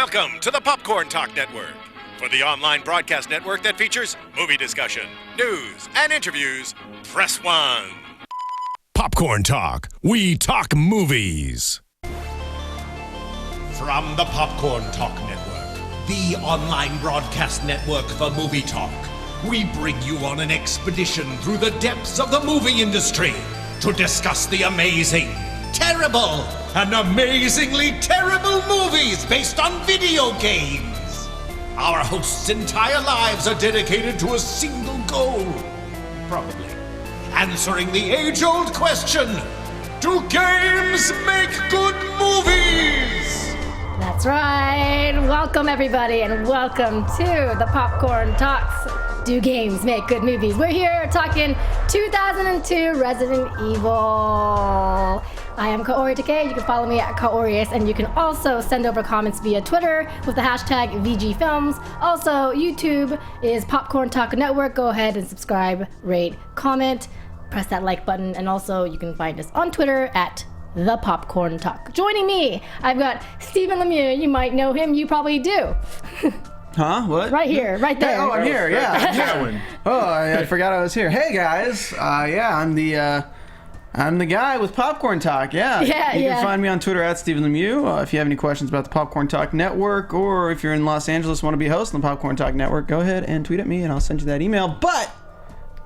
Welcome to the Popcorn Talk Network. For the online broadcast network that features movie discussion, news, and interviews, press 1. Popcorn Talk. We talk movies. From the Popcorn Talk Network, the online broadcast network for movie talk, we bring you on an expedition through the depths of the movie industry to discuss the amazing, terrible, and amazingly terrible movies based on video games. Our hosts' entire lives are dedicated to a single goal. Probably answering the age-old question, do games make good movies? That's right. Welcome, everybody, and welcome to the Popcorn Talks. Do games make good movies? We're here talking 2002 Resident Evil. I am Kaori Takee. You can follow me at Kaorius, and you can also send over comments via Twitter with the hashtag VGFilms. Also, YouTube is Popcorn Talk Network. Go ahead and subscribe, rate, comment, press that like button, and also you can find us on Twitter at The Popcorn Talk. Joining me, I've got Stephen Lemieux. You might know him. You probably do. Huh? What? Right here, right there. Oh, I'm here. Yeah. Oh, I forgot I was here. Hey guys. I'm the guy with Popcorn Talk. Yeah. You can find me on Twitter at Stephen Lemieux. If you have any questions about the Popcorn Talk Network, or if you're in Los Angeles and want to be a host on the Popcorn Talk Network, go ahead and tweet at me, and I'll send you that email. But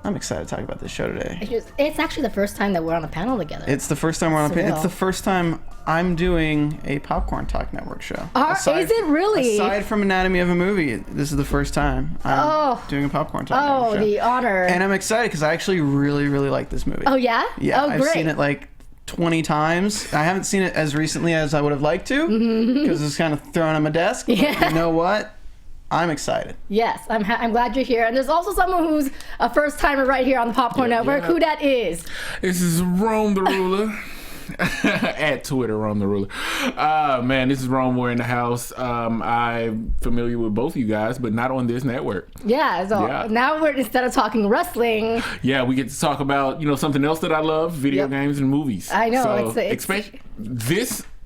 I'm excited to talk about this show today. It's actually the first time that we're on a panel together. It's the first time we're on a panel. It's the first time I'm doing a Popcorn Talk Network show. Is it really? Aside from Anatomy of a Movie, this is the first time I'm doing a Popcorn Talk Network show. Oh, the honor. And I'm excited because I actually really, really like this movie. Oh, yeah? Yeah, Oh, I've great. seen it like 20 times. I haven't seen it as recently as I would have liked to because it's kind of thrown on my desk. But you know what? I'm excited. Yes, I'm glad you're here. And there's also someone who's a first timer right here on the Popcorn Network. Who that is? This is Rome the Ruler. At Twitter, Rome the Ruler. Man, this is Rome. We're in the house. I'm familiar with both of you guys, but not on this network. Yeah, so now instead of talking wrestling. Yeah, we get to talk about, something else that I love, video games and movies. I know. So expect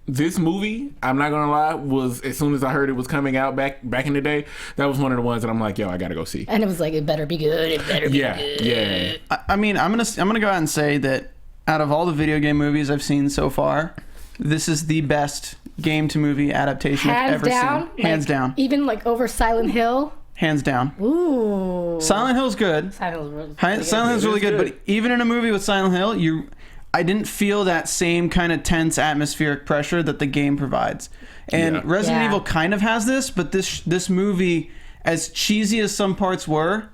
this movie, I'm not gonna lie, was, as soon as I heard it was coming out back in the day, that was one of the ones that I'm like, yo, I gotta go see. And it was like, it better be good. It better be good. Yeah. I mean, I'm gonna go out and say that out of all the video game movies I've seen so far, this is the best game to movie adaptation I've ever seen. Hands down. Even like over Silent Hill. Hands down. Ooh. Silent Hill's good. Silent Hill's really good, but even in a movie with Silent Hill, I didn't feel that same kind of tense atmospheric pressure that the game provides. And Resident Evil kind of has this, but this movie, as cheesy as some parts were,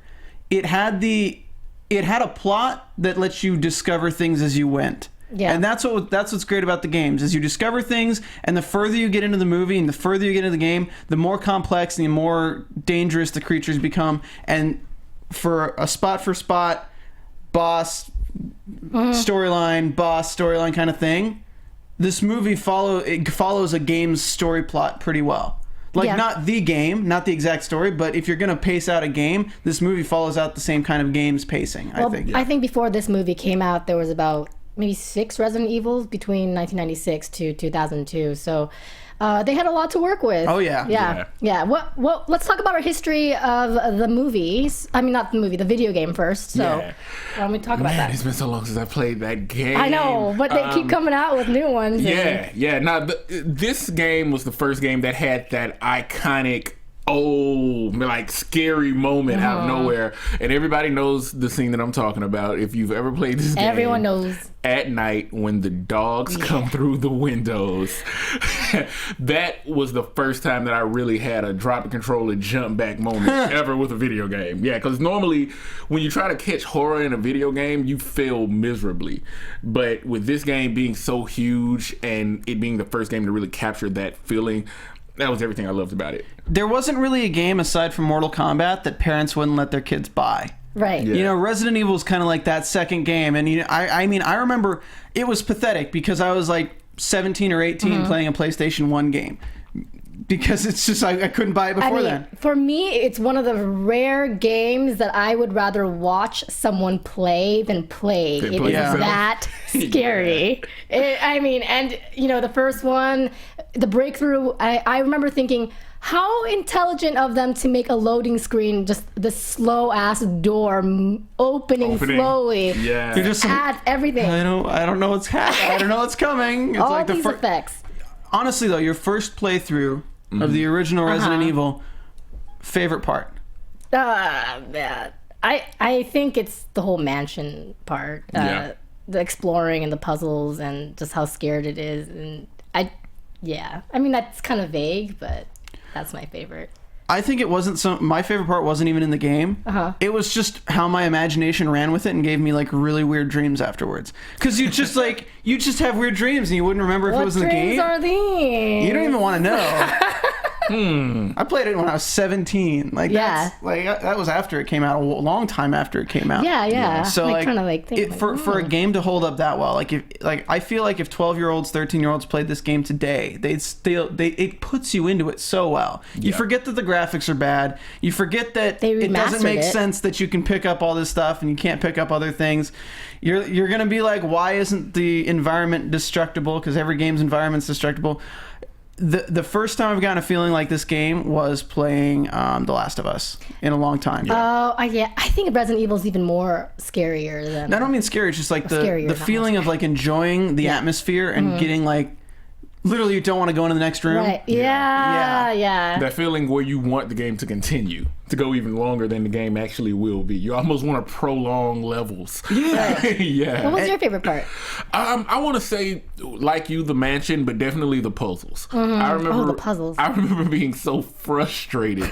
it had a plot that lets you discover things as you went. Yeah. And that's what's great about the games, is you discover things, and the further you get into the movie and the further you get into the game, the more complex and the more dangerous the creatures become. And for a spot-for-spot boss storyline kind of thing, this movie follows a game's story plot pretty well. Not the game, not the exact story, but if you're going to pace out a game, this movie follows out the same kind of game's pacing, I think. I think before this movie came out, there was about maybe 6 Resident Evils between 1996 to 2002. So they had a lot to work with. Oh, yeah. Yeah. Well, let's talk about our history of the movies. I mean, not the movie, the video game first. So why don't we talk about that? It's been so long since I played that game. I know, but they keep coming out with new ones. Yeah. Now, this game was the first game that had that iconic, scary moment out of nowhere. And everybody knows the scene that I'm talking about. If you've ever played this game. Everyone knows. At night when the dogs come through the windows. That was the first time that I really had a drop the controller jump back moment ever with a video game. Yeah, because normally when you try to catch horror in a video game, you fail miserably. But with this game being so huge and it being the first game to really capture that feeling, that was everything I loved about it. There wasn't really a game aside from Mortal Kombat that parents wouldn't let their kids buy. Right. Yeah. Resident Evil is kind of like that second game. And I remember it was pathetic because I was like 17 or 18 playing a PlayStation 1 game. because it's just I couldn't buy it before then. For me, it's one of the rare games that I would rather watch someone play than play. It is that scary. And the first one, the breakthrough, I remember thinking, how intelligent of them to make a loading screen, just the slow ass door opening slowly. Yeah, you're just adds everything. I don't know what's happening. I don't know what's coming. It's all like these effects. Honestly, though, your first playthrough of the original Resident Evil, favorite part? Man. I think it's the whole mansion part. The exploring and the puzzles and just how scared it is. And that's kind of vague, but that's my favorite. I think it wasn't my favorite part wasn't even in the game. It was just how my imagination ran with it and gave me like really weird dreams afterwards. Because you just have weird dreams and you wouldn't remember if it was in the game. What dreams are these? You don't even want to know. I played it when I was 17. That was after it came out, a long time after it came out. Yeah. So for a game to hold up that well, I feel like if 12-year-olds, 13-year-olds played this game today, it puts you into it so well. You forget that the graphics are bad. You forget that it doesn't make sense that you can pick up all this stuff and you can't pick up other things. You're gonna be like, why isn't the environment destructible? Because every game's environment's destructible. The first time I've gotten a feeling like this game was playing The Last of Us in a long time. I think Resident Evil is even more scarier than. I don't mean scary. It's just like the feeling of like enjoying the atmosphere and getting like. Literally, you don't want to go into the next room. Right. Yeah. That feeling where you want the game to continue, to go even longer than the game actually will be. You almost want to prolong levels. Yeah. Yeah. What was your favorite part? I want to say, like you, the mansion, but definitely the puzzles. I remember the puzzles. I remember being so frustrated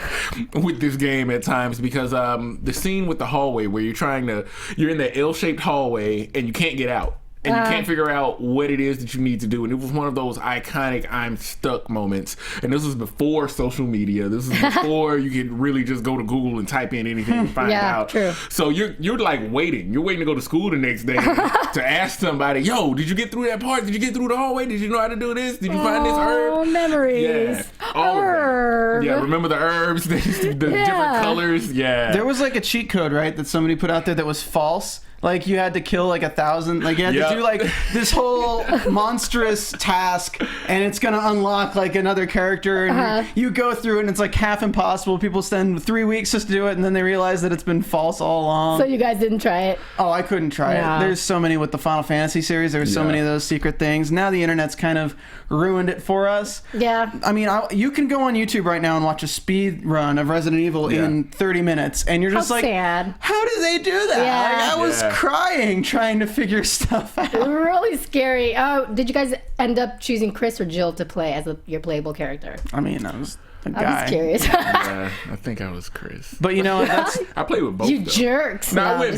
with this game at times because the scene with the hallway where you're in that L-shaped hallway and you can't get out. And you can't figure out what it is that you need to do. And it was one of those iconic I'm stuck moments. And this was before social media. This is before you could really just go to Google and type in anything and find out. True. So you're like waiting. You're waiting to go to school the next day to ask somebody, yo, did you get through that part? Did you get through the hallway? Did you know how to do this? Did you find this herb? Oh, memories. Yeah. All herb. Of them. Yeah, remember the herbs? the different colors? Yeah. There was like a cheat code, right, that somebody put out there that was false. Like, you had to kill, 1,000. Like, you had to do, this whole monstrous task, and it's going to unlock, another character. And you go through it, and it's, half impossible. People spend 3 weeks just to do it, and then they realize that it's been false all along. So you guys didn't try it? Oh, I couldn't try it. There's so many with the Final Fantasy series. There were so many of those secret things. Now the internet's kind of ruined it for us. Yeah. I mean, you can go on YouTube right now and watch a speed run of Resident Evil in 30 minutes, and you're just sad. How did they do that? Yeah. I was crying trying to figure stuff out. Really scary. Oh, did you guys end up choosing Chris or Jill to play as your playable character? I mean, I was a guy. I was curious. Yeah, I think I was Chris. But I played with both. You jerks. No, I went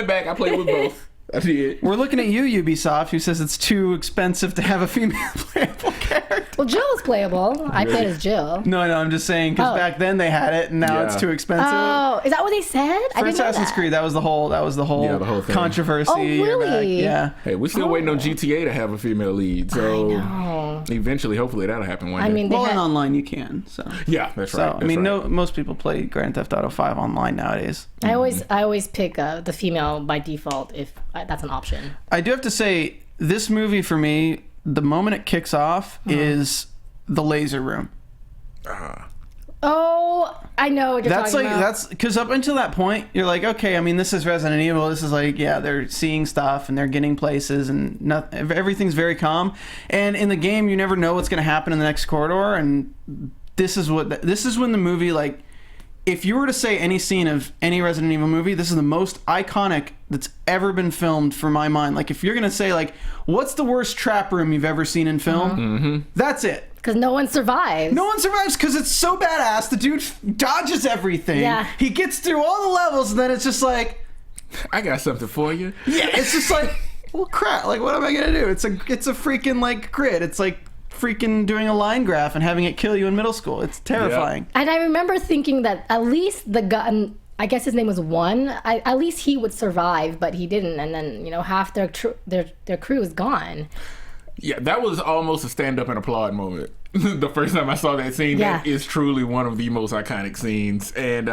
back. I played with both. I did. We're looking at you, Ubisoft, who says it's too expensive to have a female playable character. Well, Jill was playable. I played as Jill. No, I'm just saying, because back then they had it, and now it's too expensive. Oh, is that what they said? For Assassin's Creed, that was the whole thing. Controversy. Oh, really? Yeah. Hey, we're still waiting on GTA to have a female lead, so I know. Eventually, hopefully, that'll happen one day. I mean, in online you can. So yeah, that's right. So most people play Grand Theft Auto 5 online nowadays. I always pick the female by default if that's an option. I do have to say, this movie for me, the moment it kicks off is the laser room. Oh, I know what you're talking about. That's because up until that point, you're like, okay, I mean, this is Resident Evil. This is they're seeing stuff and they're getting places and everything's very calm. And in the game, you never know what's going to happen in the next corridor. And this is when the movie, if you were to say any scene of any Resident Evil movie, this is the most iconic that's ever been filmed for my mind. If you're going to say, what's the worst trap room you've ever seen in film? That's it. Because no one survives. No one survives because it's so badass. The dude dodges everything. Yeah. He gets through all the levels, and then it's just I got something for you. Yeah, it's just well, crap. What am I going to do? It's a freaking, grid. It's freaking doing a line graph and having it kill you in middle school. It's terrifying. And I remember thinking that at least the gun, I guess his name was One, at least he would survive, but he didn't. And then, half their crew is gone. Yeah, that was almost a stand up and applaud moment. The first time I saw that scene, that is truly one of the most iconic scenes. And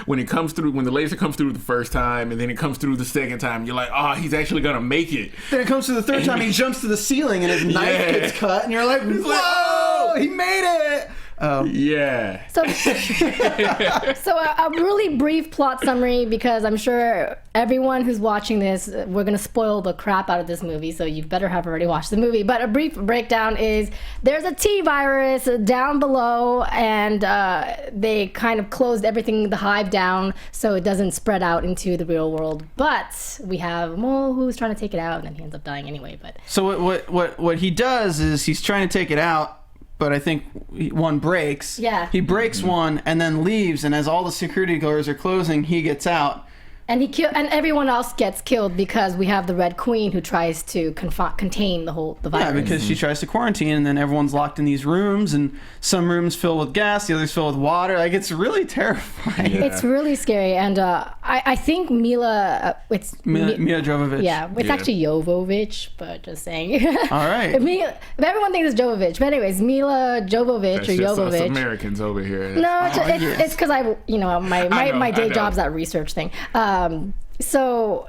when it comes through, when the laser comes through the first time, and then it comes through the second time, you're like, oh, he's actually gonna make it. Then it comes to the third time, he jumps to the ceiling and his knife gets cut, and you're like, whoa, he made it. Yeah. So a really brief plot summary, because I'm sure everyone who's watching this, we're going to spoil the crap out of this movie, so you better have already watched the movie. But a brief breakdown is there's a T-virus down below, and they kind of closed everything, the hive down, so it doesn't spread out into the real world. But we have Mole who's trying to take it out, and then he ends up dying anyway. But so what he does is he's trying to take it out, but I think one breaks. Yeah. He breaks one and then leaves, and as all the security doors are closing, he gets out. And and everyone else gets killed because we have the Red Queen who tries to contain the virus. Yeah, because she tries to quarantine, and then everyone's locked in these rooms, and some rooms fill with gas, the others fill with water. Like, it's really terrifying. Yeah. It's really scary, and I think Mila Jovovich. Yeah, it's actually Jovovich, but just saying. All right. Everyone thinks it's Jovovich, but anyways, Mila Jovovich That's or just Jovovich. us Americans over here. No, it's because my day job's that research thing. So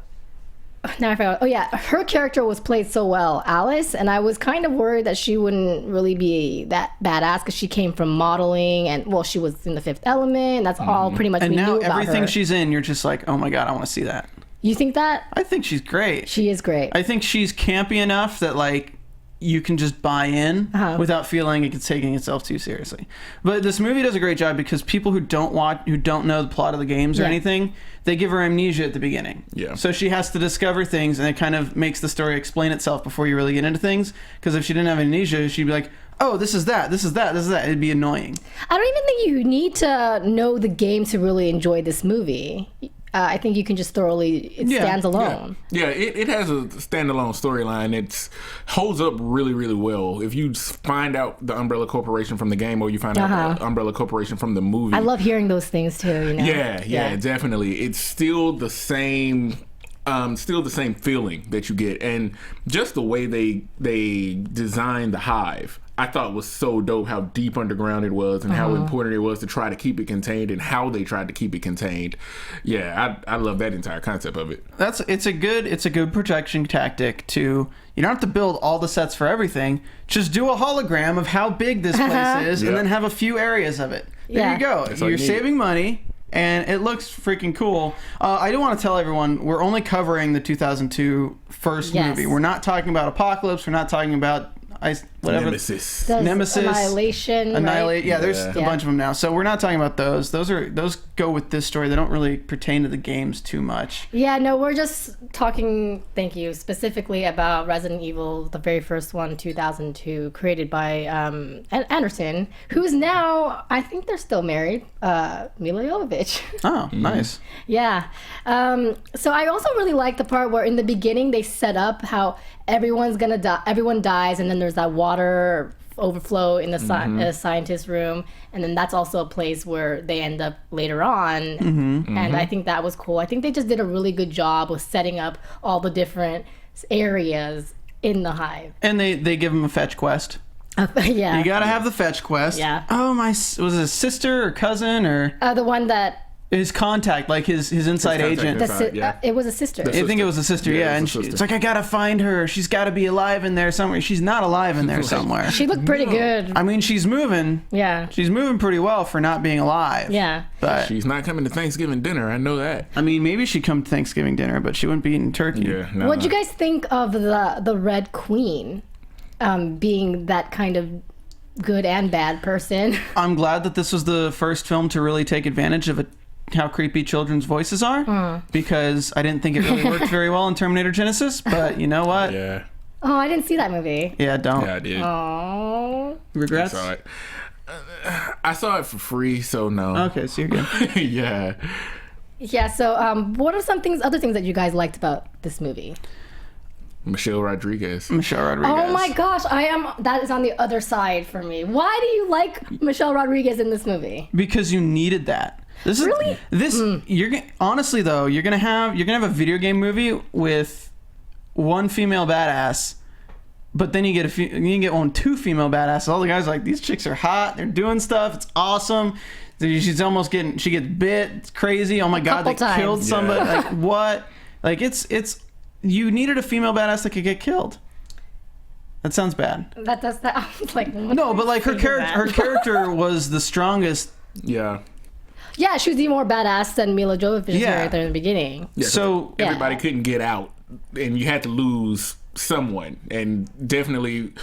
now I forgot. Oh yeah, her character was played so well, Alice, and I was kind of worried that she wouldn't really be that badass because she came from modeling, and well, she was in The Fifth Element. And that's all pretty much. And we now knew about everything her. she's in, you're just like, oh my god, I want to see that. You think that? I think she's great. She is great. I think she's campy enough that like you can just buy in without feeling it's taking itself too seriously. But this movie does a great job because people who don't know the plot of the games or anything, they give her amnesia at the beginning. Yeah. So she has to discover things, and it kind of makes the story explain itself before you really get into things. Because if she didn't have amnesia, she'd be like, oh, this is that, this is that, this is that. It'd be annoying. I don't even think you need to know the game to really enjoy this movie. I think you can just it stands alone. Yeah, it has a standalone storyline. It holds up really, really well. If you find out the Umbrella Corporation from the game, or you find out the Umbrella Corporation from the movie. I love hearing those things too, you know? Yeah, definitely. It's still the same feeling that you get. And just the way they designed the hive, I thought was so dope, how deep underground it was and how important it was to try to keep it contained and how they tried to keep it contained. Yeah, I love that entire concept of it. It's a good protection tactic to, you don't have to build all the sets for everything. Just do a hologram of how big this place is and then have a few areas of it. There you go. You're saving money. And it looks freaking cool. I do want to tell everyone, we're only covering the 2002 first movie. We're not talking about Apocalypse. We're not talking about Nemesis. Annihilation. Right? Yeah, there's a bunch of them now. So we're not talking about those. Those go with this story. They don't really pertain to the games too much. Yeah, no, we're just talking, thank you, specifically about Resident Evil, the very first one, 2002, created by Anderson, who's now, I think they're still married, Mila Jovovich. Oh, nice. Yeah. So I also really like the part where in the beginning they set up how everyone's gonna die, everyone dies, and then there's that water overflow in the scientist room, and then that's also a place where they end up later on. And I think that was cool. I think they just did a really good job with setting up all the different areas in the hive. And they give them a fetch quest. Yeah, you gotta have the fetch quest. Yeah. Oh, was it a sister or cousin or the one that his contact, like his inside agent. It was a sister. I think it was a sister, and it's like, I gotta find her. She's gotta be alive in there somewhere. She's not alive in there somewhere. She looked pretty good. I mean, she's moving. Yeah. She's moving pretty well for not being alive. Yeah. But she's not coming to Thanksgiving dinner. I know that. I mean, maybe she'd come to Thanksgiving dinner, but she wouldn't be eating turkey. Yeah. What'd you guys think of the Red Queen being that kind of good and bad person? I'm glad that this was the first film to really take advantage of how creepy children's voices are, because I didn't think it really worked very well in Terminator Genesis, but you know what? Yeah. Oh, I didn't see that movie. Yeah, don't. Yeah, I did. Oh. Regrets? I saw it. I saw it for free, so no. Okay, so you're good. Yeah. Yeah, so what are some other things that you guys liked about this movie? Michelle Rodriguez. Oh my gosh, that is on the other side for me. Why do you like Michelle Rodriguez in this movie? Because you needed that. Honestly though, you're gonna have a video game movie with one female badass, But then you get two female badasses. All the guys are like, these chicks are hot. They're doing stuff. It's awesome. She gets bit. It's crazy. Oh my God, they killed somebody. Like what? Like it's you needed a female badass that could get killed. That sounds bad. That does that. I was like, no, but like her character was the strongest. Yeah. Yeah, she was even more badass than Mila Jovovich right there in the beginning. Yeah, so everybody couldn't get out, and you had to lose someone, and definitely.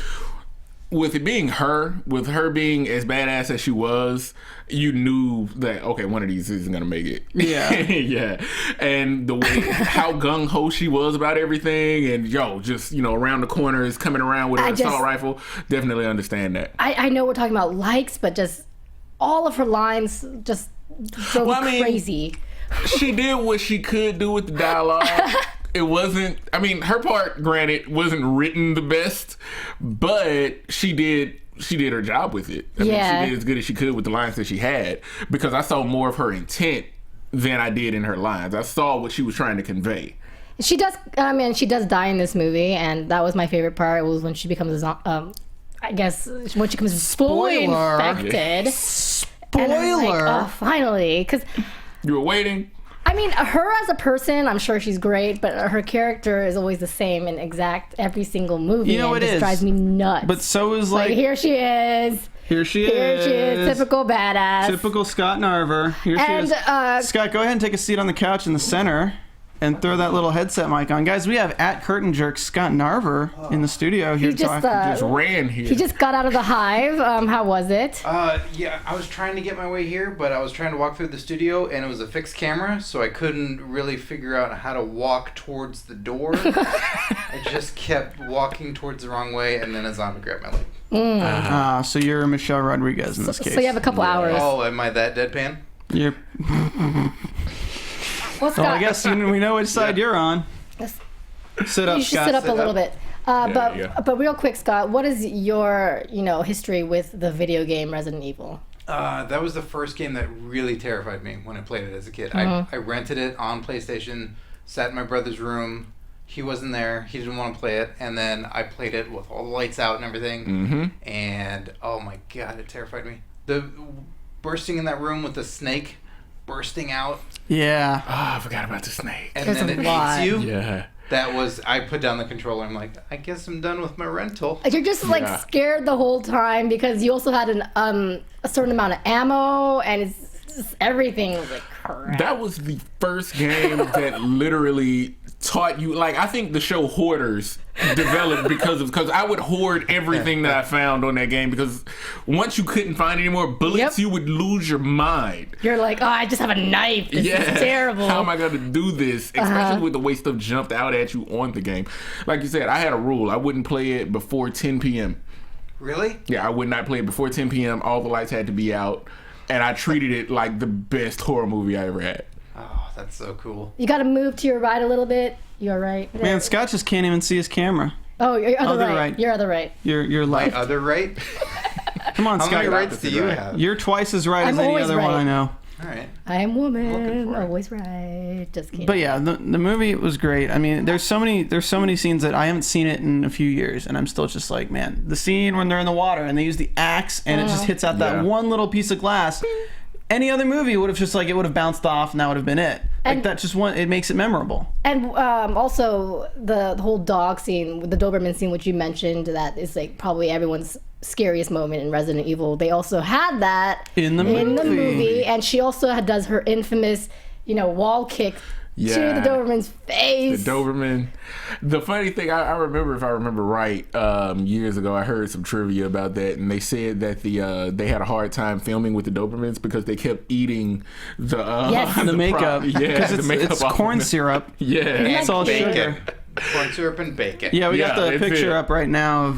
With it being her, with her being as badass as she was, you knew that, okay, one of these isn't going to make it. Yeah. Yeah. And the way, how gung-ho she was about everything, and just, around the corners, coming around with her assault rifle, definitely understand that. I know we're talking about likes, but just all of her lines just drove me crazy. She did what she could do with the dialogue. It wasn't, her part, granted, wasn't written the best, but she did her job with it. She did as good as she could with the lines that she had, because I saw more of her intent than I did in her lines. I saw what she was trying to convey. She does, she does die in this movie, and that was my favorite part. It was when she becomes when she becomes fully infected. Spoiler! And I'm like, oh, finally, because... You were waiting? Her as a person, I'm sure she's great, but her character is always the same in every single movie. You know, it just drives me nuts. But so is here she is. Here she is. Typical badass. Typical Scott Narver. Here she is. Scott, go ahead and take a seat on the couch in the center. And throw that little headset mic on. Guys, we have at Curtain Jerk Scott Narver in the studio here. He just ran here. He just got out of the hive. How was it? Yeah, I was trying to get my way here, but I was trying to walk through the studio, and it was a fixed camera, so I couldn't really figure out how to walk towards the door. I just kept walking towards the wrong way, and then a zombie grabbed my leg. So you're Michelle Rodriguez in this case. So you have a couple hours. Oh, am I that deadpan? Yep. Well, I guess we know which side you're on. Sit up, you should Scott. sit up a little bit. But real quick, Scott, what is your history with the video game Resident Evil? That was the first game that really terrified me when I played it as a kid. I rented it on PlayStation, sat in my brother's room. He wasn't there. He didn't want to play it. And then I played it with all the lights out and everything. Mm-hmm. And, oh my God, it terrified me. The bursting in that room with the snake bursting out. Yeah. Oh, I forgot about the snake. And then it eats you. Yeah. That was, I put down the controller. I'm like, I guess I'm done with my rental. You're just scared the whole time because you also had a certain amount of ammo, and it's just everything was like crap. That was the first game that literally taught you. Like, I think the show Hoarders developed because I would hoard everything that I found on that game, because once you couldn't find any more bullets, you would lose your mind. You're like, oh, I just have a knife. This is terrible. How am I going to do this? Especially with the way stuff jumped out at you on the game. Like you said, I had a rule. I wouldn't play it before 10 p.m. Really? Yeah, I would not play it before 10 p.m. All the lights had to be out. And I treated it like the best horror movie I ever had. Oh, that's so cool. You got to move to your right a little bit. You're right. Man, Scott just can't even see his camera. Oh, your other right. Your other right. Your left. My other right? Come on, How Scott. many rights do you have? You're twice as right as any other one I know. All right. I am woman, always right. Just kidding. But yeah, the movie was great. I mean, there's so many scenes that I haven't seen it in a few years, and I'm still just like, man, the scene when they're in the water and they use the axe and it just hits out that one little piece of glass. Any other movie would have just it would have bounced off and that would have been it. It makes it memorable. And also the whole dog scene, the Doberman scene, which you mentioned, that is probably everyone's scariest moment in Resident Evil. They also had that in the movie, and she also does her infamous, wall kick to the Doberman's face. The Doberman. The funny thing, I remember, if I remember right, years ago, I heard some trivia about that, and they said that they had a hard time filming with the Dobermans because they kept eating the makeup. Because it's corn syrup. Yeah, it's all sugar. Corn syrup and bacon. Yeah, we got the picture up right now of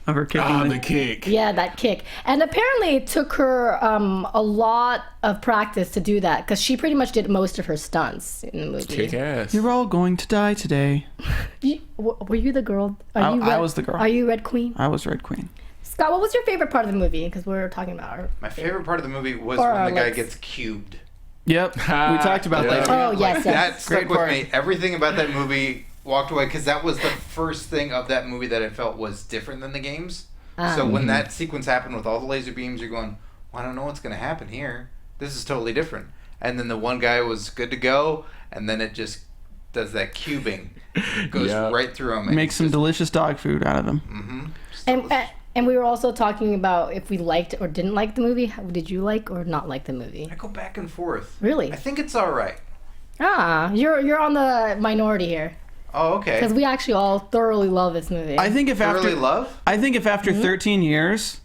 her kicking. The kick. Yeah, that kick. And apparently it took her a lot of practice to do that, because she pretty much did most of her stunts in the movie. Kick ass. You're all going to die today. Were you the girl? I was the girl. Are you Red Queen? I was Red Queen. Scott, what was your favorite part of the movie? Because we're talking about her. My favorite part of the movie was when the guy gets cubed. Yep, we talked about that. Oh, yes. That stuck with me. Everything about that movie walked away, because that was the first thing of that movie that I felt was different than the games. So when that sequence happened with all the laser beams, you're going, well, I don't know what's going to happen here. This is totally different. And then the one guy was good to go, and then it just does that cubing. Goes right through him. Makes some delicious dog food out of him. And we were also talking about if we liked or didn't like the movie. Did you like or not like the movie? I go back and forth. Really? I think it's all right. You're on the minority here. Oh, okay. Because we actually all thoroughly love this movie. I think if after 13 years,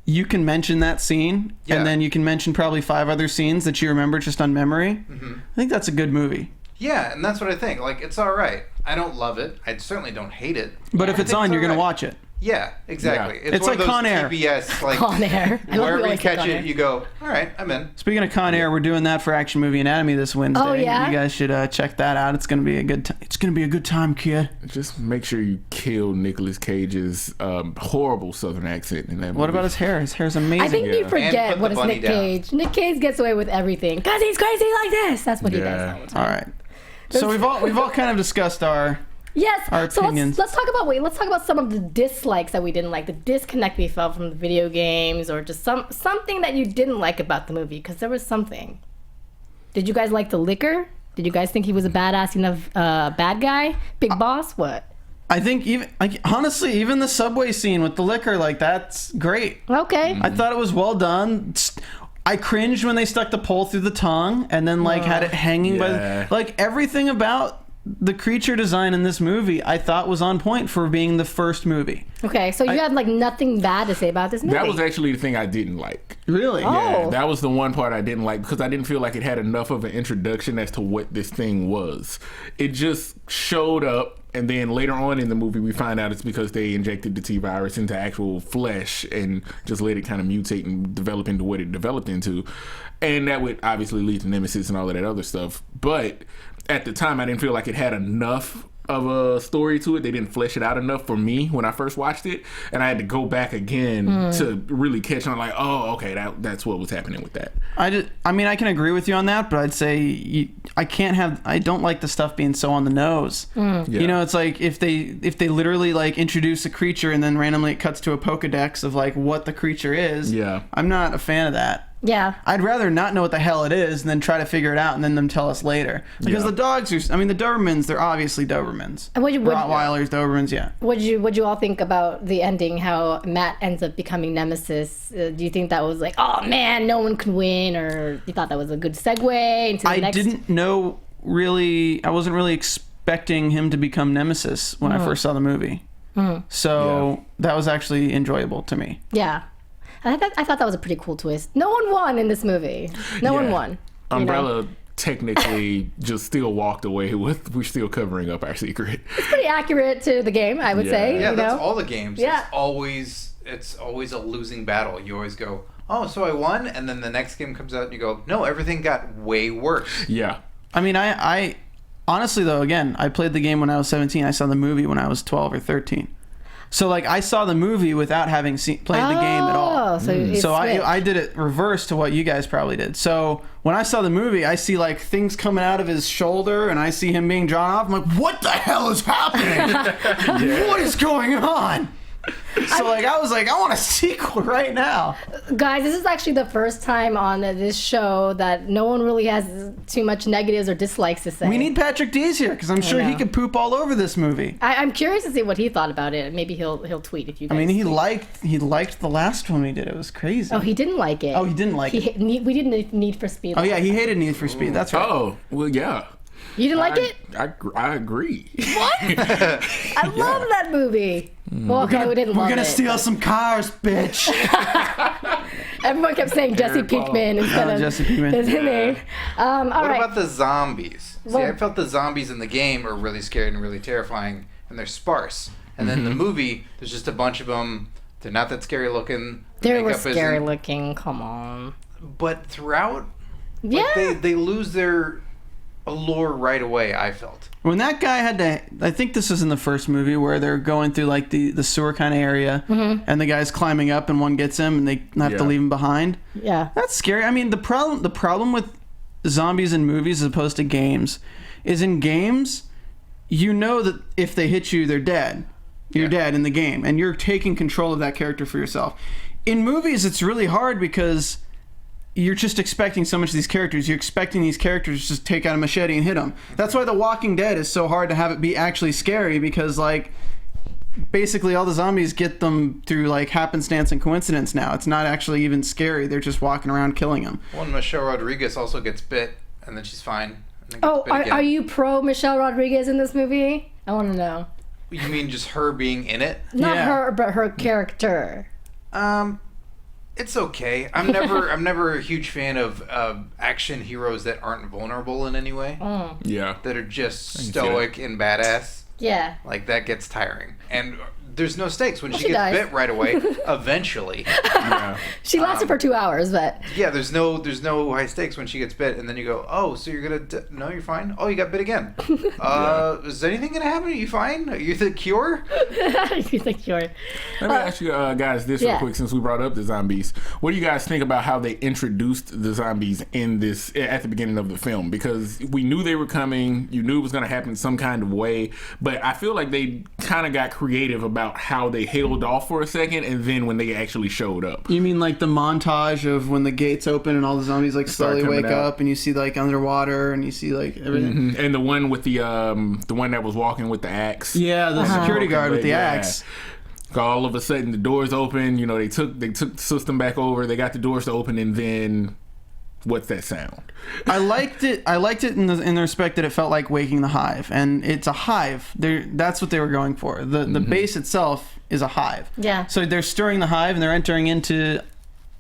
you can mention that scene, and then you can mention probably 5 other scenes that you remember just on memory. I think that's a good movie. Yeah, and that's what I think. Like, it's all right. I don't love it. I certainly don't hate it. But if it's on, you're going to watch it. Yeah, exactly. Yeah. It's like Con Air. TBS, like, Con Air. Wherever you catch it, you go, all right, I'm in. Speaking of Con Air, we're doing that for Action Movie Anatomy this Wednesday. Oh, yeah? You guys should check that out. It's going to be a good It's going to be a good time, kid. Just make sure you kill Nicolas Cage's horrible Southern accent in that movie. What about his hair? His hair's amazing. I think you forget what is Nick Cage. Nick Cage gets away with everything because he's crazy like this. That's what he does all the time. All right. So we've all kind of discussed our opinions. So let's talk about some of the dislikes that we didn't like, the disconnect we felt from the video games, or just something that you didn't like about the movie, because there was something. Did you guys like the liquor? Did you guys think he was a badass enough bad guy, big boss? What? I think honestly, even the subway scene with the liquor, like, that's great. Okay. I thought it was well done. I cringed when they stuck the pole through the tongue and then had it hanging by everything about the creature design in this movie I thought was on point for being the first movie. Okay, so you have nothing bad to say about this movie. That was actually the thing I didn't like. Really? Yeah, that was the one part I didn't like, because I didn't feel like it had enough of an introduction as to what this thing was. It just showed up, and then later on in the movie we find out it's because they injected the T-virus into actual flesh and just let it kind of mutate and develop into what it developed into. And that would obviously lead to Nemesis and all of that other stuff. But at the time, I didn't feel like it had enough of a story to it. They didn't flesh it out enough for me when I first watched it, and I had to go back again to really catch on. Like, oh, okay, that's what was happening with that. I mean, I can agree with you on that, but I'd say I don't like the stuff being so on the nose. Yeah. You know, it's like if they literally introduce a creature and then randomly it cuts to a Pokedex of what the creature is. Yeah, I'm not a fan of that. Yeah. I'd rather not know what the hell it is and then try to figure it out and then them tell us later. Because the dogs the Dobermans, they're obviously Dobermans. Rottweilers, Dobermans, yeah. What'd you all think about the ending, how Matt ends up becoming Nemesis? Do you think that was oh man, no one can win, or you thought that was a good segue into the next? I didn't know really, I wasn't really expecting him to become Nemesis when I first saw the movie. So that was actually enjoyable to me. Yeah. I thought that was a pretty cool twist. No one won in this movie. No one won. Umbrella technically just still walked away with, we're still covering up our secret. It's pretty accurate to the game, I would say. Yeah, that's all the games. Yeah. It's always a losing battle. You always go, oh, so I won? And then the next game comes out and you go, no, everything got way worse. Yeah. I mean, I honestly, though, again, I played the game when I was 17. I saw the movie when I was 12 or 13. So I saw the movie without having played the game at all. So I did it reverse to what you guys probably did. So when I saw the movie, I see things coming out of his shoulder and I see him being drawn off. I'm like, what the hell is happening? What is going on? So I was like, I want a sequel right now. Guys, this is actually the first time on this show that no one really has too much negatives or dislikes to say. We need Patrick Dees here because I'm sure he could poop all over this movie. I'm curious to see what he thought about it. Maybe he'll tweet if you guys. I mean, he liked the last one he did. It was crazy. Oh, he didn't like it. Oh, he didn't like it. We didn't Need for Speed. Oh yeah, he hated Need for Speed. That's right. Oh well, yeah. You didn't like it? I agree. What? I love that movie. Well, okay, we didn't love it. We're gonna steal some cars, bitch. Everyone kept saying Jesse Pinkman instead of Jesse Pinkman. his name. What about the zombies? See, I felt the zombies in the game are really scary and really terrifying, and they're sparse. And then in the movie, there's just a bunch of them. They're not that scary looking. They were scary looking. Come on. But throughout, they lose their allure right away, I felt. When that guy had to, I think this was in the first movie where they're going through the sewer kind of area, and the guy's climbing up and one gets him and they have to leave him behind. Yeah. That's scary. I mean, the problem with zombies in movies as opposed to games is in games, you know that if they hit you, they're dead. You're dead in the game, and you're taking control of that character for yourself. In movies, it's really hard because you're just expecting so much of these characters. You're expecting these characters to just take out a machete and hit them. That's why The Walking Dead is so hard to have it be actually scary, because like basically all the zombies get them through like happenstance and coincidence now. It's not actually even scary. They're just walking around killing them. Well, Michelle Rodriguez also gets bit, and then she's fine. And then Oh, gets bit again. are you pro Michelle Rodriguez in this movie? I want to know. You mean just her being in it? Not Yeah. her, but her character. It's okay. I'm never a huge fan of action heroes that aren't vulnerable in any way. Yeah. That are just can see stoic and badass. Yeah. Like, that gets tiring. And there's no stakes when she she gets dies. bit right away. Eventually. Yeah. She lasted for 2 hours, but Yeah, there's no high stakes when she gets bit, and then you go, oh, so you're gonna no, you're fine. Oh, you got bit again. Is anything gonna happen? Are you fine? Are you the cure? you think you're. Let me ask you guys this real yeah. quick, since we brought up the zombies. What do you guys think about how they introduced the zombies in this at the beginning of the film? Because we knew they were coming, you knew it was going to happen some kind of way, but I feel like they kind of got creative about how they held off for a second, and then when they actually showed up. You mean like the montage of when the gates open and all the zombies like slowly coming wake out. up, and you see like underwater, and you see like everything. And the one with the one that was walking with the axe. Yeah, the security Broken guard with leg, the yeah. axe. All of a sudden the doors open. You know, they took the system back over. They got the doors to open, and then what's that sound? I liked it in the respect that it felt like waking the hive, and it's a hive. That's what they were going for. The base itself is a hive. Yeah. So they're stirring the hive, and they're entering into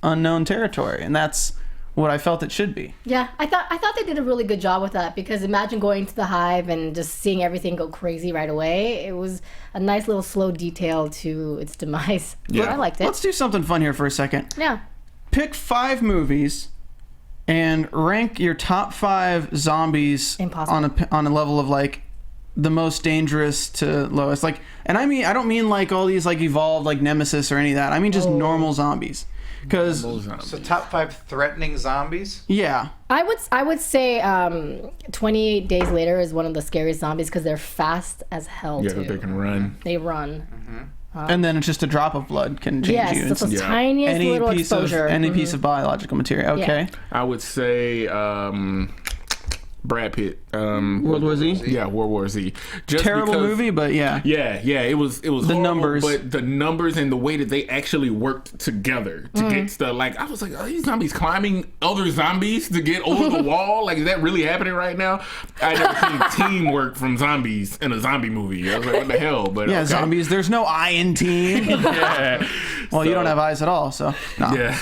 unknown territory, and that's what I felt it should be. Yeah, I thought they did a really good job with that, because imagine going to the hive and just seeing everything go crazy right away. It was a nice little slow detail to its demise. Yeah. I liked it. Let's do something fun here for a second. Yeah. Pick 5 movies and rank your top 5 zombies Impossible. on a level of like the most dangerous to lowest. Like, and I don't mean like all these like evolved like Nemesis or any of that. I mean just normal zombies. Because So top 5 threatening zombies? yeah, I would say 28 Days Later is one of the scariest zombies, because they're fast as hell Yeah, too. they can run. They run. and then it's just a drop of blood can change Yes, you. that's the Yeah. tiniest Any little piece exposure. of any piece of biological material. Okay, I would say Brad Pitt. World War Z. Yeah, World War Z. Just Terrible because- movie, but yeah. Yeah, it was The horrible, numbers. but the numbers and the way that they actually worked together to get stuff. Like, I was like, are these zombies climbing other zombies to get over the wall? Like, is that really happening right now? I never seen teamwork from zombies in a zombie movie. I was like, what the hell? But Yeah, okay. zombies. There's no I in team. Yeah. Well, you So, don't have eyes at all, so no. Yeah.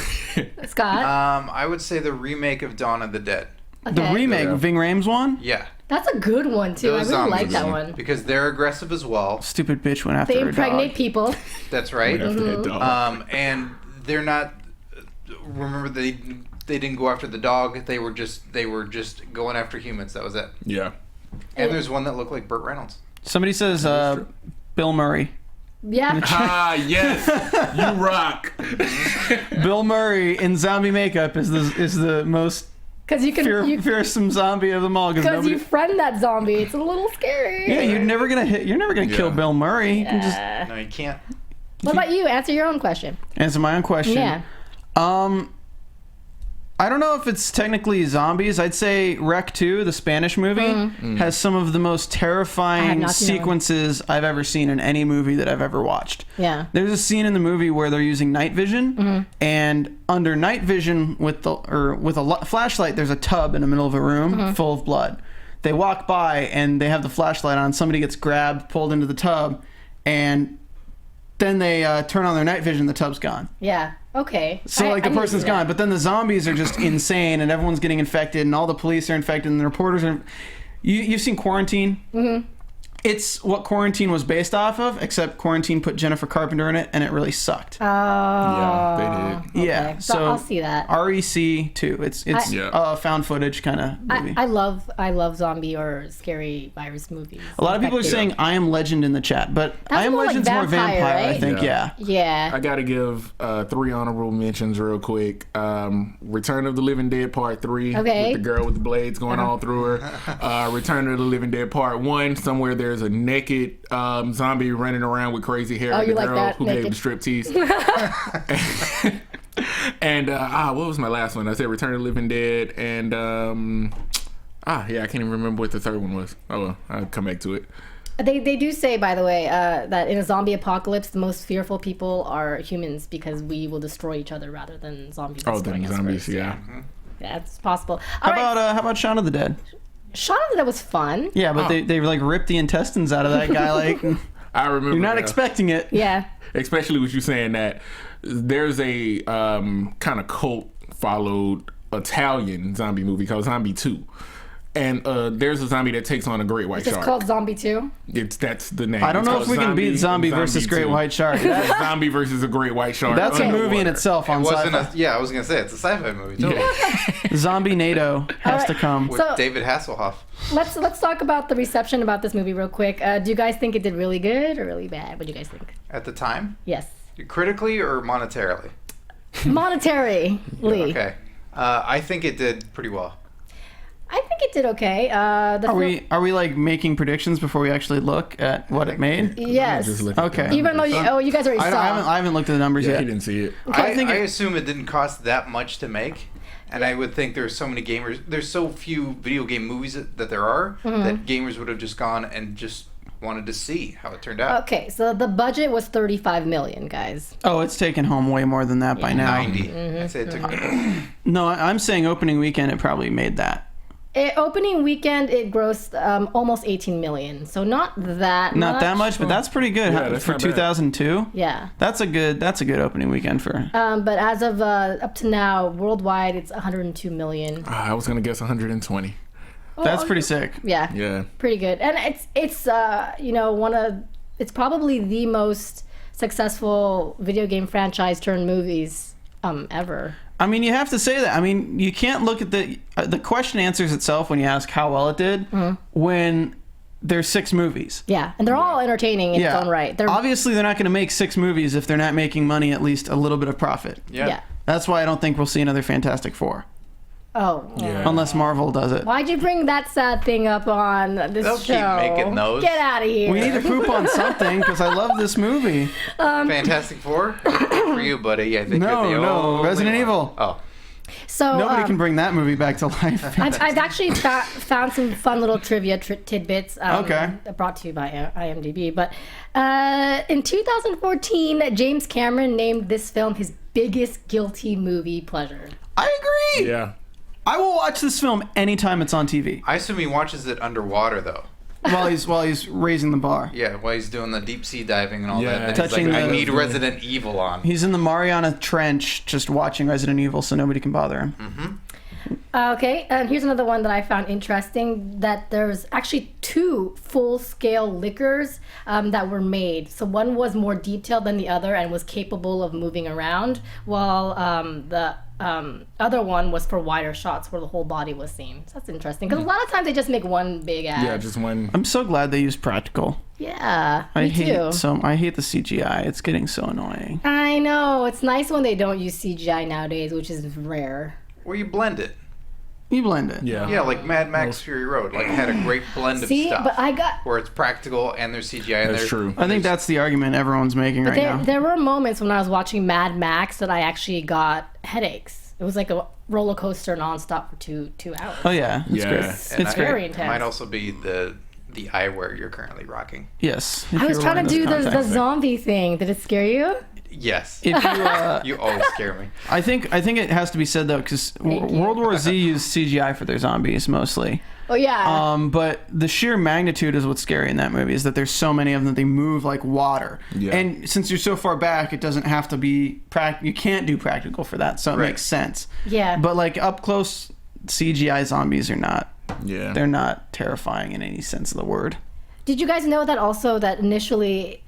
Scott, I would say the remake of Dawn of the Dead. The okay. remake, Yeah. Ving Rhames one. Yeah. That's a good one too. Those I really like zombies. that one. Because they're aggressive as well. Stupid bitch went after They her impregnate dog. people. That's right. After that dog. And they're not. Remember, they didn't go after the dog. They were just going after humans. That was it. Yeah. And there's one that looked like Burt Reynolds. Somebody says Bill Murray. Yeah. Ah, yes. You rock. Bill Murray in zombie makeup is the most Because you can fearsome zombie of them all. because you friend that zombie. It's a little scary. Yeah, you're never gonna kill Bill Murray. You can just No, you can't. What about you? Answer your own question. answer my own question. Yeah. I don't know if it's technically zombies. I'd say Rec 2, the Spanish movie, has some of the most I have terrifying not seen that one. sequences I've ever seen in any movie that I've ever watched. Yeah. There's a scene in the movie where they're using night vision, and under night vision with a flashlight, there's a tub in the middle of a room full of blood. They walk by and they have the flashlight on. Somebody gets grabbed, pulled into the tub, and then they turn on their night vision. The tub's gone. Yeah. Okay. So like the person's gone, but then the zombies are just insane, and everyone's getting infected, and all the police are infected, and the reporters are. You've seen Quarantine? Mm-hmm. It's what Quarantine was based off of, except Quarantine put Jennifer Carpenter in it, and it really sucked. Yeah, they did. Yeah, so I'll see that. REC 2. It's found footage kind of movie. I love zombie or scary virus movies. A lot of people are saying I Am Legend in the chat, but I Am Legend's more vampire, right? I think. Yeah. I gotta give 3 honorable mentions real quick. Return of the Living Dead Part 3 with the girl with the blades going all through her. Return of the Living Dead Part 1, somewhere there's a naked zombie running around with crazy hair. The girl who gave the striptease. And what was my last one? I said Return of the Living Dead, and I can't even remember what the third one was. Oh well, I'll come back to it. They do say, by the way, that in a zombie apocalypse, the most fearful people are humans because we will destroy each other rather than zombies destroying us zombies, first. yeah. Mm-hmm. Yeah, it's possible. How about Shaun of the Dead? Shaun of the Dead was fun. Yeah, but they like ripped the intestines out of that guy. Like, I remember. You're not expecting it. Yeah. Especially with you saying that there's a kind of cult followed Italian zombie movie called Zombie 2. And there's a zombie that takes on a great white shark. It's called Zombie 2? That's the name. I don't know if we can beat Zombie versus Great White Shark. Zombie versus a Great White Shark. That's a movie in itself on sci-fi. I was going to say, it's a sci-fi movie, totally. Zombie NATO has to come. With David Hasselhoff. Let's talk about the reception about this movie real quick. Do you guys think it did really good or really bad? What do you guys think? At the time? Yes. Critically or monetarily? Monetarily. Okay. I think it did pretty well. I think it did okay. Are we like making predictions before we actually look at what it made? Yes. Okay. Even though you guys already saw. I haven't looked at the numbers yet. I didn't see it. I assume it didn't cost that much to make. And I would think there's so many gamers. There's so few video game movies that there are that gamers would have just gone and just wanted to see how it turned out. Okay, so the budget was $35 million, guys. Oh, it's taken home way more than that by now. 90. I'd say it took. No, I'm saying opening weekend it probably made that. Opening weekend, it grossed almost $18 million. So not that much, but that's pretty good for 2002. Yeah, that's a good opening weekend for. But as of up to now, worldwide, it's $102 million. I was gonna guess 120. That's pretty sick. Yeah, pretty good. And it's it's probably the most successful video game franchise turned movies ever. I mean, you have to say that. I mean, you can't look at the question answers itself when you ask how well it did when there's 6 movies. Yeah, and they're all entertaining in its own right. Obviously, they're not going to make 6 movies if they're not making money, at least a little bit of profit. Yeah. That's why I don't think we'll see another Fantastic Four. Oh. Yeah. Unless Marvel does it. Why'd you bring that sad thing up on this show? They'll keep making those. Get out of here. We need to poop on something because I love this movie. Fantastic Four? For you, buddy. I think No. Resident Evil. Oh. So nobody can bring that movie back to life. I've actually found some fun little trivia tidbits. Brought to you by IMDb. But in 2014, James Cameron named this film his biggest guilty movie pleasure. I agree. Yeah. I will watch this film anytime it's on TV. I assume he watches it underwater, though. While he's raising the bar. Yeah, while he's doing the deep sea diving and all that. Touching I need Resident Evil on. He's in the Mariana Trench just watching Resident Evil so nobody can bother him. Okay, and here's another one that I found interesting, that there's actually 2 full-scale liquors that were made. So one was more detailed than the other and was capable of moving around, while the other one was for wider shots where the whole body was seen. So that's interesting, because a lot of times they just make one big ad. Yeah, just one. I'm so glad they used practical. Yeah, I hate the CGI. It's getting so annoying. I know. It's nice when they don't use CGI nowadays, which is rare. Or you blend it. You blend it. Yeah, like Mad Max Fury Road. Like, had a great blend of stuff. But I got... where it's practical and there's CGI. And that's true. I think that's the argument everyone's making right now. There were moments when I was watching Mad Max that I actually got headaches. It was like a roller coaster nonstop for two hours. Oh, yeah. It's great. It's very intense. It might also be the eyewear you're currently rocking. Yes. I was trying to do the zombie thing. Did it scare you? Yes. If you, you always scare me. I think it has to be said though, because World War Z used CGI for their zombies mostly. Oh yeah. But the sheer magnitude is what's scary in that movie, is that there's so many of them that they move like water. Yeah. And since you're so far back, it doesn't have to be you can't do practical for that, so it makes sense. Yeah. But like up close CGI zombies are not. Yeah. They're not terrifying in any sense of the word. Did you guys know that also that initially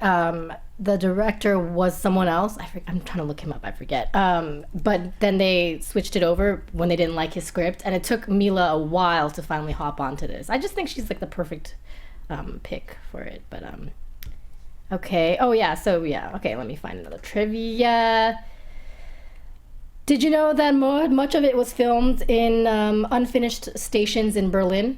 the director was someone else. I'm trying to look him up. I forget. But then they switched it over when they didn't like his script, and it took Mila a while to finally hop onto this. I just think she's like the perfect pick for it. But okay. Oh yeah. So yeah. Okay. Let me find another trivia. Did you know that much of it was filmed in unfinished stations in Berlin?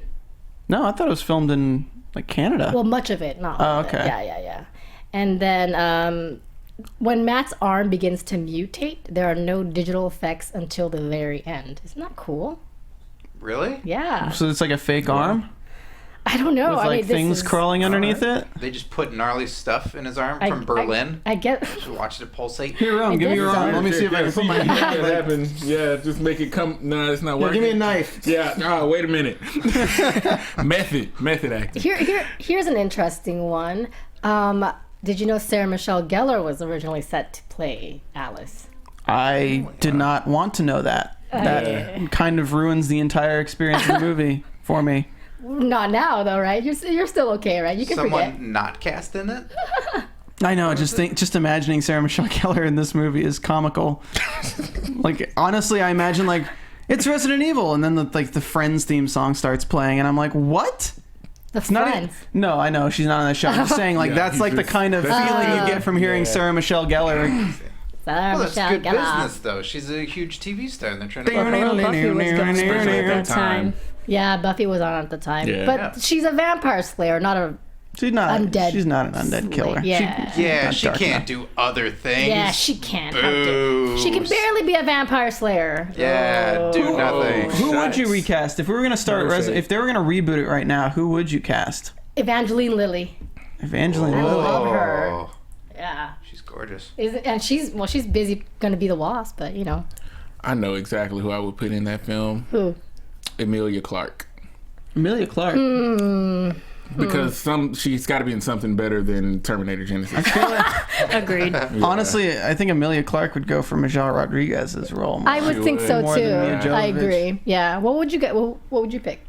No, I thought it was filmed in like Canada. Well, much of it, not all of it. Okay. Yeah. And then when Matt's arm begins to mutate, there are no digital effects until the very end. Isn't that cool? Really? Yeah. So it's like a fake arm? I don't know. With like things crawling underneath it? They just put gnarly stuff in his arm from Berlin. I get. Just watched it pulsate. Here, Ron, give me your arm. Let me see if I can put my hand. What happened? Yeah, just make it come. No, it's not working. Give me a knife. Yeah. Oh, wait a minute. Method acting. Here's an interesting one. Did you know Sarah Michelle Gellar was originally set to play Alice? I did not want to know that. That kind of ruins the entire experience of the movie for me. Not now, though, right? You're still okay, right? You can forget. Someone not cast in it? I know. Just imagining Sarah Michelle Gellar in this movie is comical. Like, honestly, I imagine like it's Resident Evil, and then the Friends theme song starts playing, and I'm like, what? The Friends. No, I know she's not on that show. I'm just saying, like that's like the kind of feeling you get from hearing Sarah Michelle Gellar. Sarah Well, that's Michelle good Gellar. business, though. She's a huge TV star, and they're trying to... Buffy was going Especially at on that time. Yeah, Buffy was on at the time. Yeah. But she's a vampire slayer, not a... She's not Undead. She's not an undead killer. Yeah. Yeah, not she dark can't enough. do other things. Yeah, she can't. Boo. She can barely be a vampire slayer. Yeah, do nothing. Who would you recast if we were gonna start? If they were gonna reboot it right now, who would you cast? Evangeline Lilly. Evangeline I Lilly. love her. Oh, Yeah. she's gorgeous. And she's busy going to be the Wasp, but you know. I know exactly who I would put in that film. Who? Emilia Clarke. Emilia Clarke. Because she's got to be in something better than Terminator Genesis. Agreed. Honestly, I think Emilia Clarke would go for Michelle Rodriguez's role. I would think so More too. than Mia I Jovovich. agree. Yeah. What would you get? What would you pick?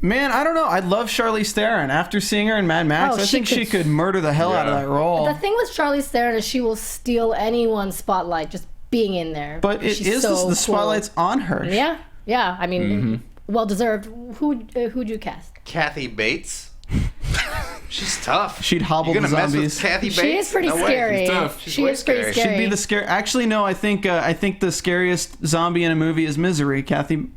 Man, I don't know. I love Charlize Theron. After seeing her in Mad Max, Oh, I think she could murder the hell out of that role. The thing with Charlize Theron is she will steal anyone's spotlight just being in there. But it She's is so the cool. spotlight's on her. Yeah. Yeah. I mean, well deserved. Who'd you cast? Kathy Bates. She's tough. She'd hobble You're the gonna mess zombies. with Kathy Bates? She is pretty No way. scary. She's tough. She's She way is pretty scary. scary. She'd be the scare. Actually, no. I think the scariest zombie in a movie is Misery. Kathy.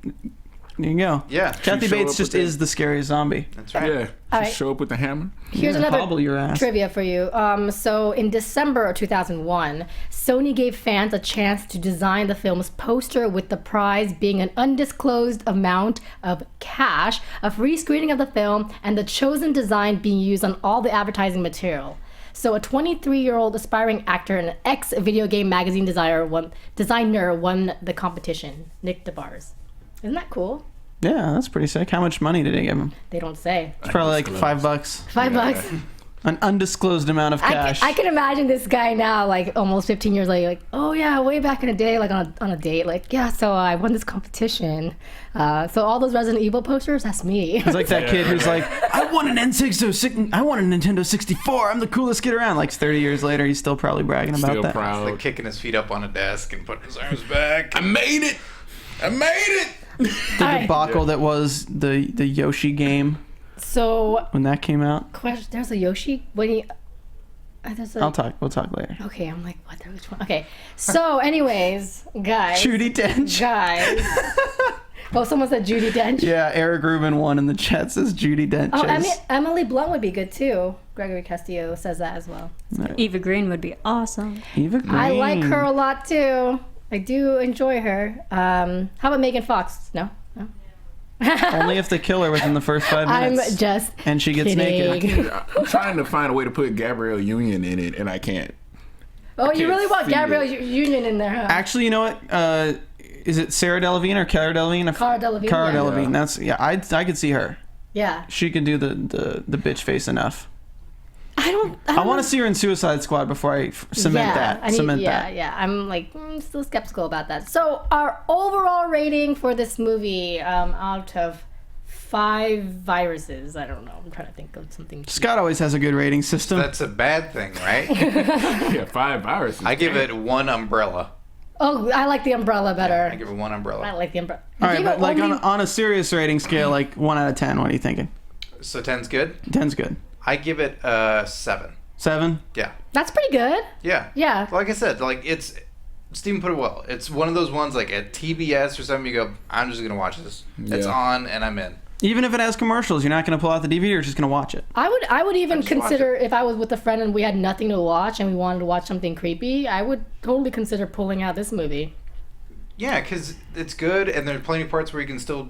There you go. Yeah. Kathy She'd show Bates up just with is the scariest zombie. That's right. Yeah. All right. Just show up with the hammer. Here's Yeah, another hobble your ass. trivia for you. So in December of 2001, Sony gave fans a chance to design the film's poster, with the prize being an undisclosed amount of cash, a free screening of the film, and the chosen design being used on all the advertising material. So a 23-year-old aspiring actor and an ex-video game magazine designer won the competition, Nick DeBars. Isn't that cool? Yeah, that's pretty sick. How much money did they give him? They don't say. It's probably like $5. $5. An undisclosed amount of cash. I can imagine this guy now, like almost 15 years later, like, oh yeah, way back in the day, like on a date, like, yeah, so I won this competition. So all those Resident Evil posters, that's me. It's like that kid who's like, I won an N606. I won a Nintendo 64. I'm the coolest kid around. Like 30 years later, he's still probably bragging about Still that. proud. Like kicking his feet up on a desk and putting his arms back. I made it. The debacle that was the Yoshi game So, when that came out. there's a Yoshi? When he... there's a, We'll talk later. Okay, I'm like, what? Which one? Okay. So, anyways, guys. Judi Dench. Guys. Oh, someone said Judi Dench? Yeah, Eric Rubin won in the chat says Judi Dench. Oh, Emily Blunt would be good too. Gregory Castillo says that as well. Eva Green would be awesome. Eva Green. I like her a lot too. I do enjoy her. How about Megan Fox? No? Only if they kill her within the first 5 minutes. I'm just And she gets kidding. naked. I'm trying to find a way to put Gabrielle Union in it, and I can't. Oh, you can't really want see Gabrielle it. Union in there, huh? Actually, you know what? Is it Sarah Delevingne or Cara Delevingne? Cara Delevingne, Cara yeah. Delevingne. That's I could see her. Yeah. She could do the bitch face enough. I I want to see her in Suicide Squad before I cement that. Yeah. I'm like still skeptical about that. So our overall rating for this movie, out of 5 viruses. I don't know. I'm trying to think of something. Scott always has a good rating system. That's a bad thing, right? Yeah, 5 viruses. I give it 1 umbrella. Oh, I like the umbrella better. I give it 1 umbrella. I like the umbrella. All right, but like on a serious rating scale, like 1 out of 10, what are you thinking? So 10's good? 10's good. I give it 7. 7? Yeah. That's pretty good. Yeah. Yeah. Like I said, like Steven put it well. It's one of those ones like at TBS or something. You go, I'm just gonna watch this. It's on and I'm in. Even if it has commercials, you're not going to pull out the DVD. You're just going to watch it. I would even consider if I was with a friend and we had nothing to watch and we wanted to watch something creepy. I would totally consider pulling out this movie. Yeah, because it's good and there's plenty of parts where you can still,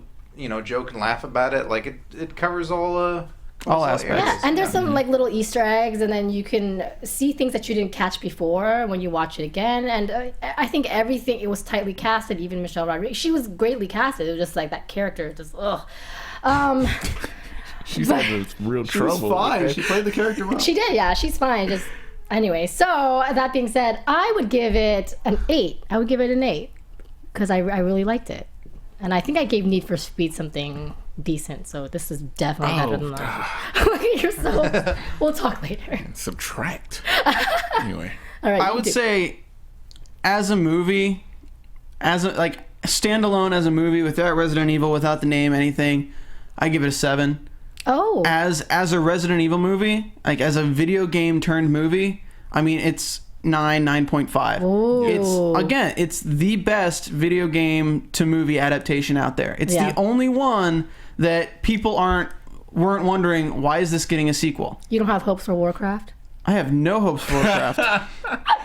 joke and laugh about it. Like it covers all aspects. Yeah, and there's some like little Easter eggs, and then you can see things that you didn't catch before when you watch it again. And I think everything, it was tightly casted. Even Michelle Rodriguez, she was greatly casted. It was just like that character, just ugh. She's having real trouble. She was fine. She played the character well. She did, yeah. She's fine. Just anyway. So that being said, I would give it an 8. I would give it an 8 because I really liked it, and I think I gave Need for Speed something decent. So this is definitely better than that. You're so. We'll talk later. Subtract. Anyway. All right. I would say, as a movie, standalone as a movie without Resident Evil, without the name, anything, I give it a 7. Oh. As a Resident Evil movie, like as a video game turned movie, I mean it's 9.5. Ooh. It's the best video game to movie adaptation out there. It's the only one that people weren't wondering, why is this getting a sequel? You don't have hopes for Warcraft? I have no hopes for Warcraft.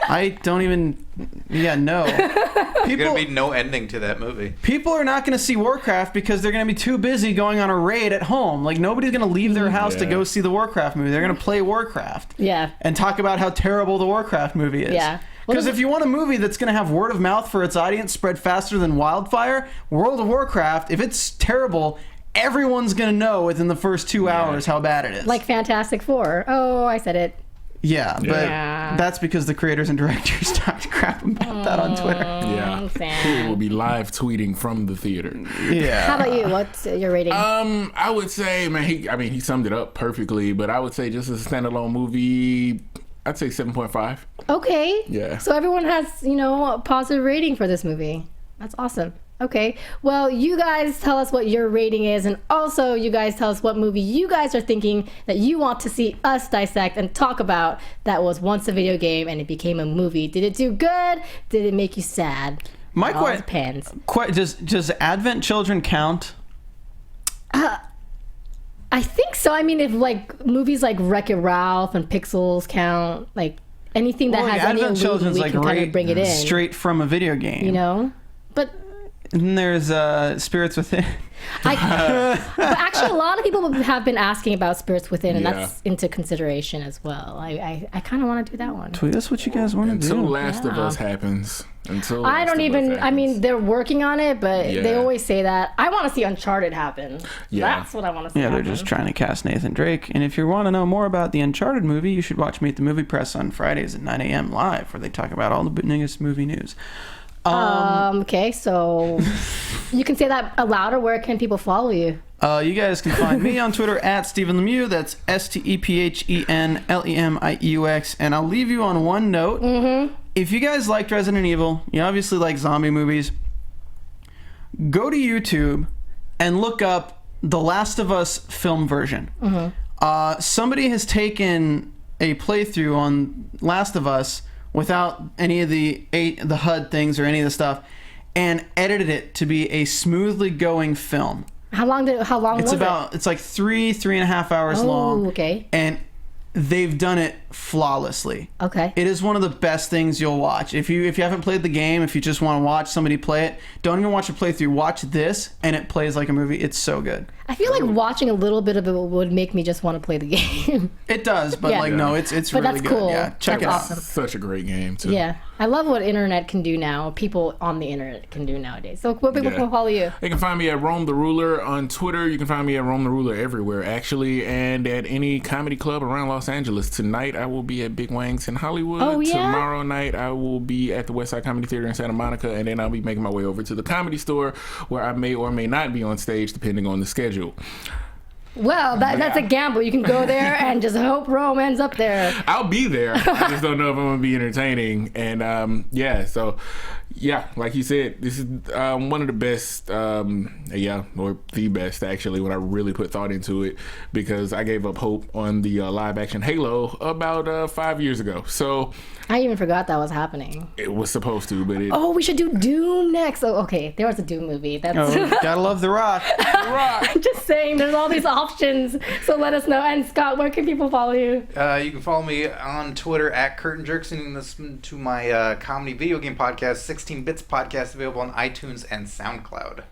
I don't even. Yeah, no. There's gonna be no ending to that movie. People are not going to see Warcraft because they're going to be too busy going on a raid at home. Like nobody's going to leave their house to go see the Warcraft movie. They're going to play Warcraft. Yeah. And talk about how terrible the Warcraft movie is. Yeah. Because if you want a movie that's going to have word of mouth for its audience spread faster than wildfire, World of Warcraft, if it's terrible, everyone's going to know within the first 2 hours how bad it is. Like Fantastic Four. Oh, I said it. Yeah, but that's because the creators and directors talked crap about that on Twitter. Yeah. People will be live tweeting from the theater. Yeah. How about you? What's your rating? I would say, man, he summed it up perfectly, but I would say just as a standalone movie, I'd say 7.5. Okay. Yeah. So everyone has, a positive rating for this movie. That's awesome. Okay. Well, you guys tell us what your rating is, and also you guys tell us what movie you guys are thinking that you want to see us dissect and talk about that was once a video game and it became a movie. Did it do good? Did it make you sad? My It all depends. Does Advent Children count? I think so. I mean, if like movies like Wreck-It Ralph and Pixels count, like anything that has any Advent Children's we can kind of bring it in. Straight from a video game. But and there's Spirits Within. but actually, a lot of people have been asking about Spirits Within, and that's into consideration as well. I kind of want to do that one. Tweet us what you guys want to do. Until Last of Us happens. I mean, they're working on it, but they always say that. I want to see Uncharted happen. Yeah. That's what I want to see happen. They're just trying to cast Nathan Drake. And if you want to know more about the Uncharted movie, you should watch Meet the Movie Press on Fridays at 9 a.m. live, where they talk about all the newest movie news. Okay, so you can say that aloud, or where can people follow you? You guys can find me on Twitter at Stephen Lemieux. That's StephenLemieux. And I'll leave you on one note. Mm-hmm. If you guys liked Resident Evil, you obviously like zombie movies, go to YouTube and look up the Last of Us film version. Mm-hmm. Somebody has taken a playthrough on Last of Us without any of the HUD things or any of the stuff, and edited it to be a smoothly going film. How long was it? It's like 3.5 hours long. Oh, okay. And they've done it flawlessly. Okay. It is one of the best things you'll watch. If you haven't played the game, if you just want to watch somebody play it, don't even watch a playthrough. Watch this, and it plays like a movie. It's so good. I feel like watching a little bit of it would make me just want to play the game. It does, but no, it's really good. But that's cool. Yeah, check it out. Awesome. Such a great game too. Yeah, I love what internet can do now. People on the internet can do nowadays. So where people can follow you? They can find me at Rome the Ruler on Twitter. You can find me at Rome the Ruler everywhere, actually, and at any comedy club around Los Angeles. Tonight I will be at Big Wang's in Hollywood. Oh, yeah? Tomorrow night I will be at the West Side Comedy Theater in Santa Monica, and then I'll be making my way over to the Comedy Store, where I may or may not be on stage depending on the schedule. schedule. Well, that's a gamble. You can go there and just hope Rome ends up there. I'll be there. I just don't know if I'm going to be entertaining. And like you said, this is one of the best, or the best, actually, when I really put thought into it, because I gave up hope on the live-action Halo about 5 years ago. So I even forgot that was happening. It was supposed to, but we should do Doom next. Oh, okay, there was a Doom movie. Gotta love The Rock. I'm just saying, there's all these options, so let us know. And Scott, where can people follow you? You can follow me on Twitter at Curtain Jerks, and you can listen to my comedy video game podcast, 16 Bits Podcast, available on iTunes and SoundCloud.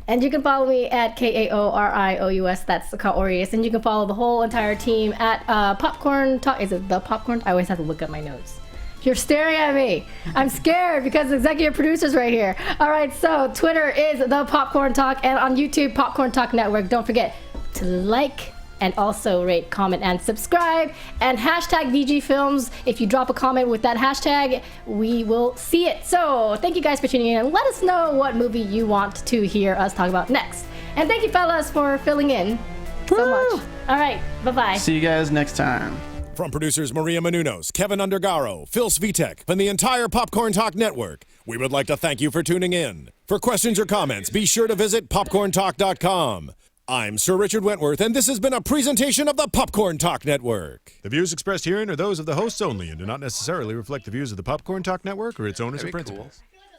And you can follow me at KAORIOUS, that's Kaorius. And you can follow the whole entire team at Popcorn Talk. Is it the Popcorn? I always have to look at my notes. You're staring at me. I'm scared because the executive producer's right here. All right, so Twitter is the Popcorn Talk, and on YouTube, Popcorn Talk Network. Don't forget to like and also rate, comment, and subscribe. And hashtag VG Films. If you drop a comment with that hashtag, we will see it. So thank you guys for tuning in, and let us know what movie you want to hear us talk about next. And thank you, fellas, for filling in so much. All right, bye-bye. See you guys next time. From producers Maria Menounos, Kevin Undergaro, Phil Svitek, and the entire Popcorn Talk Network, we would like to thank you for tuning in. For questions or comments, be sure to visit popcorntalk.com. I'm Sir Richard Wentworth, and this has been a presentation of the Popcorn Talk Network. The views expressed herein are those of the hosts only and do not necessarily reflect the views of the Popcorn Talk Network or its owners or principals. Cool.